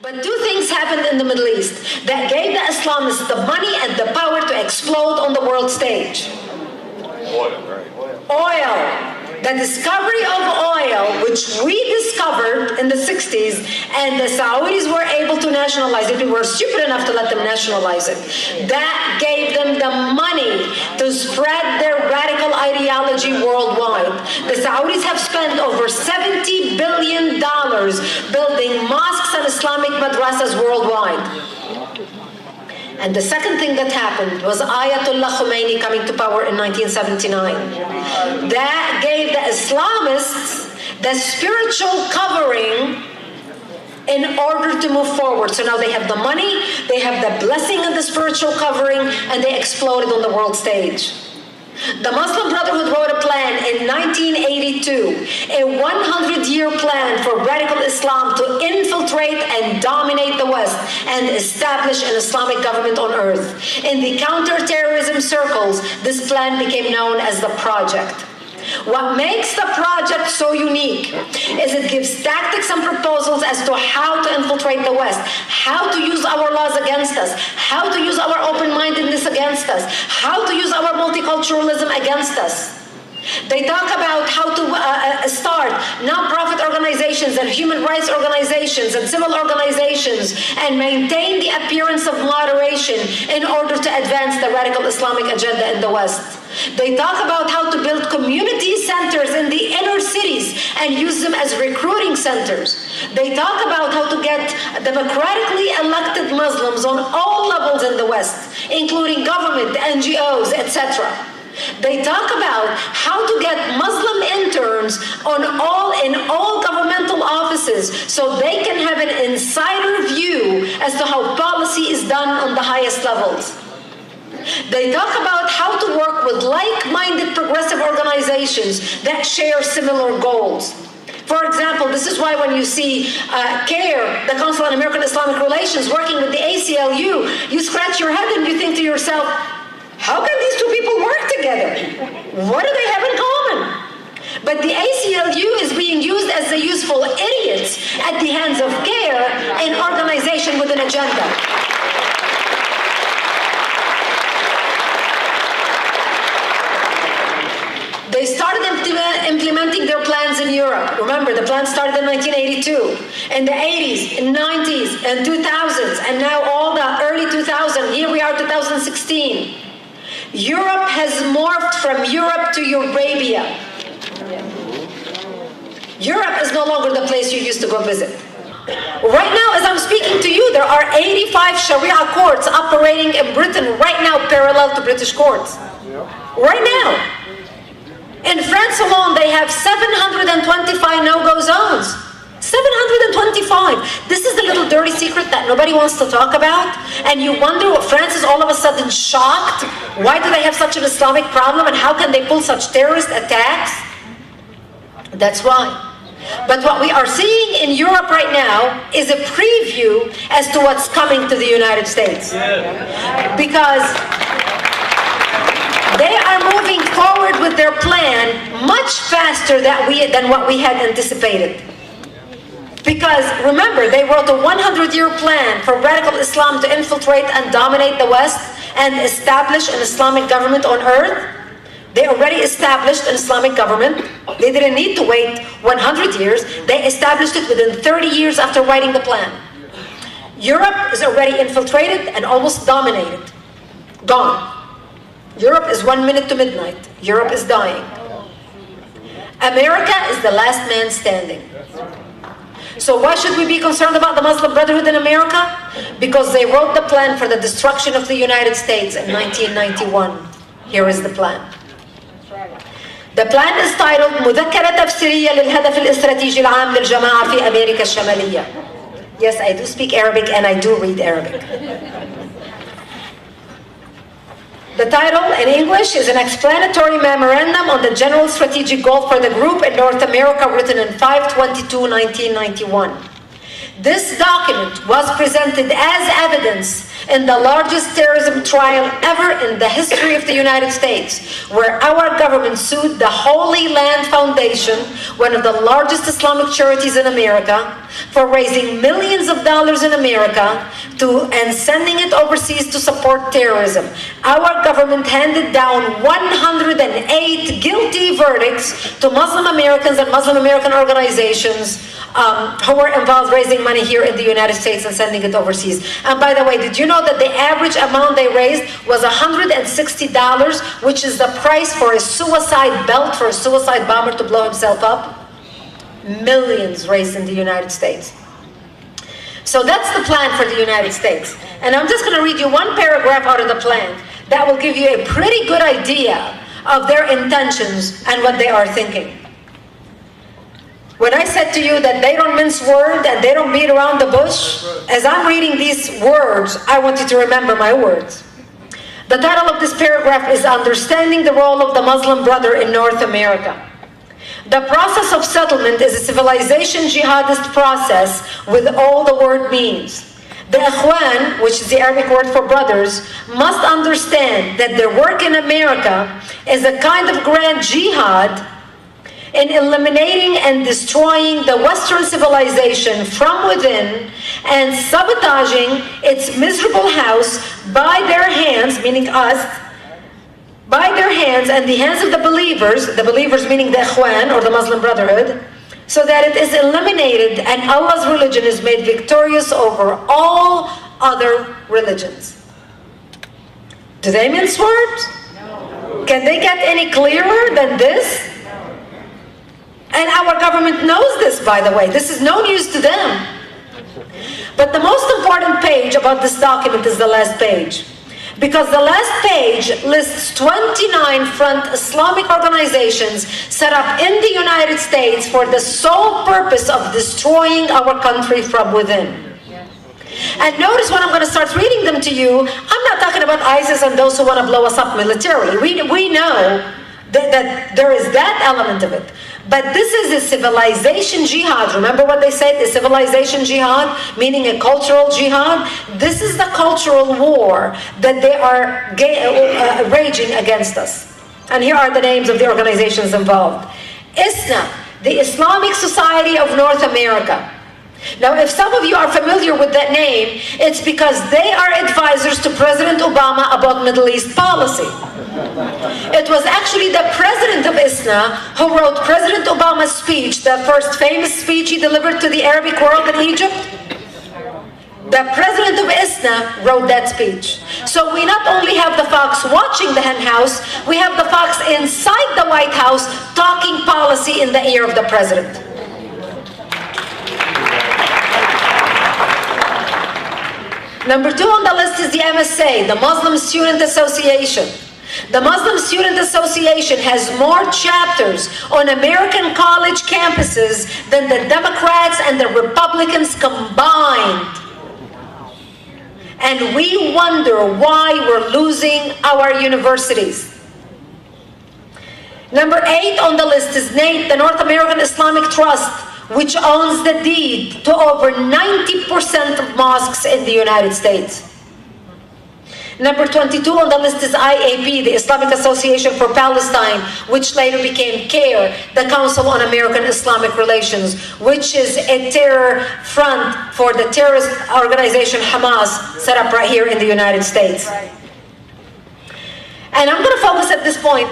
But two things happened in the Middle East that gave the Islamists the money and the power to explode on the world stage. Oil. The discovery of oil, which we discovered in the 60s, and the Saudis were able to nationalize it. We were stupid enough to let them nationalize it. That gave them the money to spread their radical ideology worldwide. The Saudis have spent over $70 billion building mosques and Islamic madrasas worldwide. And the second thing that happened was Ayatollah Khomeini coming to power in 1979. That gave the Islamists the spiritual covering in order to move forward. So now they have the money, they have the blessing of the spiritual covering, and they exploded on the world stage. The Muslim Brotherhood wrote a plan in 1982, a 100-year plan for radical Islam to infiltrate and dominate the West and establish an Islamic government on earth. In the counterterrorism circles, this plan became known as the Project. What makes the project so unique is it gives tactics and proposals as to how to infiltrate the West, how to use our laws against us, how to use our open-mindedness against us, how to use our multiculturalism against us. They talk about how to start non-profit organizations and human rights organizations and civil organizations and maintain the appearance of moderation in order to advance the radical Islamic agenda in the West. They talk about how to build community centers in the inner cities and use them as recruiting centers. They talk about how to get democratically elected Muslims on all levels in the West, including government, NGOs, etc. They talk about how to get Muslim interns in all governmental offices so they can have an insider view as to how policy is done on the highest levels. They talk about how to work with like-minded progressive organizations that share similar goals. For example, this is why when you see CARE, the Council on American Islamic Relations, working with the ACLU, you scratch your head and you think to yourself, how can these two people work together? What do they have in common? But the ACLU is being used as the useful idiots at the hands of CARE, an organization with an agenda. They started implementing their plans in Europe. Remember, the plan started in 1982, in the 80s, in 90s, and 2000s, and now all the early 2000s. Here we are, 2016. Europe has morphed from Europe to Eurabia. Europe is no longer the place you used to go visit. Right now, as I'm speaking to you, there are 85 Sharia courts operating in Britain right now, parallel to British courts. Right now. In France alone, they have 725 no-go zones. 725. This is the little dirty secret that nobody wants to talk about. And you wonder what France is all of a sudden shocked. Why do they have such an Islamic problem and how can they pull such terrorist attacks? That's why. But what we are seeing in Europe right now is a preview as to what's coming to the United States. Because they are moving forward with their plan much faster than what we had anticipated. Because remember, they wrote a 100-year plan for radical Islam to infiltrate and dominate the West and establish an Islamic government on earth. They already established an Islamic government. They didn't need to wait 100 years. They established it within 30 years after writing the plan. Europe is already infiltrated and almost dominated. Gone. Europe is 1 minute to midnight. Europe is dying. America is the last man standing. So why should we be concerned about the Muslim Brotherhood in America? Because they wrote the plan for the destruction of the United States in 1991. Here is the plan. The plan is titled مذكرة تفسيرية للهدف الاستراتيجي العام للجماعة في أمريكا الشمالية. Yes, I do speak Arabic and I do read Arabic. The title in English is an explanatory memorandum on the general strategic goal for the group in North America, written in 5/22/1991. This document was presented as evidence in the largest terrorism trial ever in the history of the United States, where our government sued the Holy Land Foundation, one of the largest Islamic charities in America, for raising millions of dollars in America and sending it overseas to support terrorism. Our government handed down 108 guilty verdicts to Muslim Americans and Muslim American organizations who were involved raising money here in the United States and sending it overseas. And by the way, did you know that the average amount they raised was $160, which is the price for a suicide belt for a suicide bomber to blow himself up? Millions raised in the United States. So that's the plan for the United States. And I'm just going to read you one paragraph out of the plan that will give you a pretty good idea of their intentions and what they are thinking. When I said to you that they don't mince words and they don't beat around the bush, as I'm reading these words, I want you to remember my words. The title of this paragraph is Understanding the Role of the Muslim Brother in North America. The process of settlement is a civilization jihadist process with all the word means. The Ikhwan, which is the Arabic word for brothers, must understand that their work in America is a kind of grand jihad in eliminating and destroying the Western civilization from within and sabotaging its miserable house by their hands, meaning us, by their hands and the hands of the believers meaning the Ikhwan or the Muslim Brotherhood, so that it is eliminated and Allah's religion is made victorious over all other religions. Do they mince words? No. Can they get any clearer than this? And our government knows this, by the way. This is no news to them. But the most important page about this document is the last page. Because the last page lists 29 front Islamic organizations set up in the United States for the sole purpose of destroying our country from within. And notice when I'm going to start reading them to you, I'm not talking about ISIS and those who want to blow us up militarily. We know that there is that element of it. But this is a civilization jihad. Remember what they said, the civilization jihad, meaning a cultural jihad? This is the cultural war that they are raging against us. And here are the names of the organizations involved. ISNA, the Islamic Society of North America. Now, if some of you are familiar with that name, it's because they are advisors to President Obama about Middle East policy. It was actually the president of ISNA who wrote President Obama's speech, the first famous speech he delivered to the Arabic world in Egypt. The president of ISNA wrote that speech. So we not only have the fox watching the hen house, we have the fox inside the White House talking policy in the ear of the president. Number 2 on the list is the MSA, the Muslim Student Association. The Muslim Student Association has more chapters on American college campuses than the Democrats and the Republicans combined. And we wonder why we're losing our universities. Number 8 on the list is NATE, the North American Islamic Trust, which owns the deed to over 90% of mosques in the United States. Number 22 on the list is IAP, the Islamic Association for Palestine, which later became CAIR, the Council on American Islamic Relations, which is a terror front for the terrorist organization Hamas, set up right here in the United States. And I'm going to focus at this point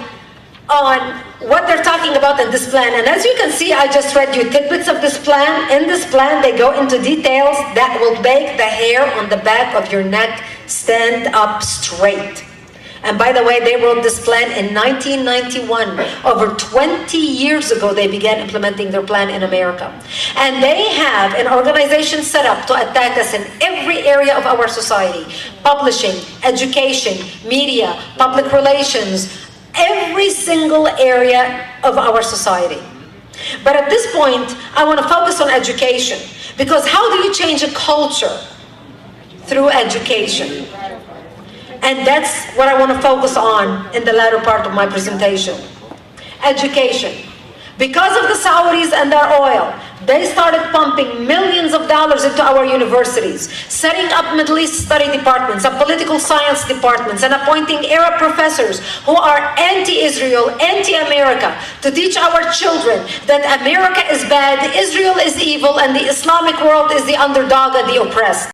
on what they're talking about in this plan. And as you can see, I just read you tidbits of this plan. In this plan, they go into details that will make the hair on the back of your neck stand up straight. And by the way, they wrote this plan in 1991. Over 20 years ago, they began implementing their plan in America. And they have an organization set up to attack us in every area of our society. Publishing, education, media, public relations, every single area of our society. But at this point, I want to focus on education. Because how do you change a culture? Through education. And that's what I want to focus on in the latter part of my presentation. Education. Because of the Saudis and their oil, they started pumping millions of dollars into our universities, setting up Middle East study departments, and political science departments, and appointing Arab professors who are anti-Israel, anti-America, to teach our children that America is bad, Israel is evil, and the Islamic world is the underdog and the oppressed.